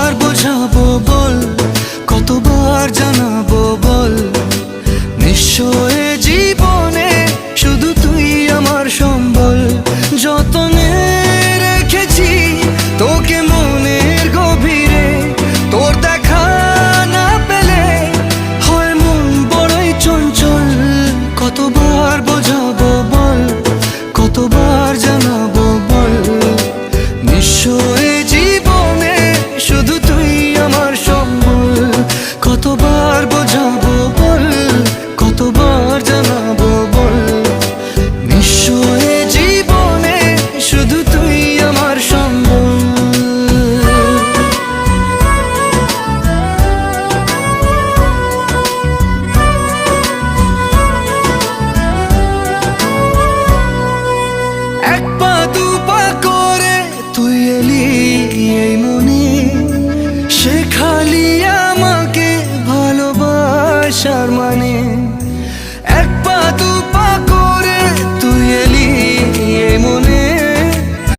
কতবার বোঝাবো বল, কতবার জানাবো বল, নিঃস্ব এ জীবনে শুধু তুই আমার সম্বল। যতনে রেখেছি তোকে মনের গভীরে, তোর দেখা না পেলে হয় মন বড়ই চঞ্চল। কতবার বোঝাবো বল, কতবার জানাবো বল, নিঃস্ব এ জীবনে শুধু তুই আমার সম্বল। কতবার বোঝাবো বল, কতবার জানাবো বল, নিঃস্ব এ জীবনে শুধু তুই আমার সম্বল। এক পা দু পা করে তুই এলি এই মনে, সে খালি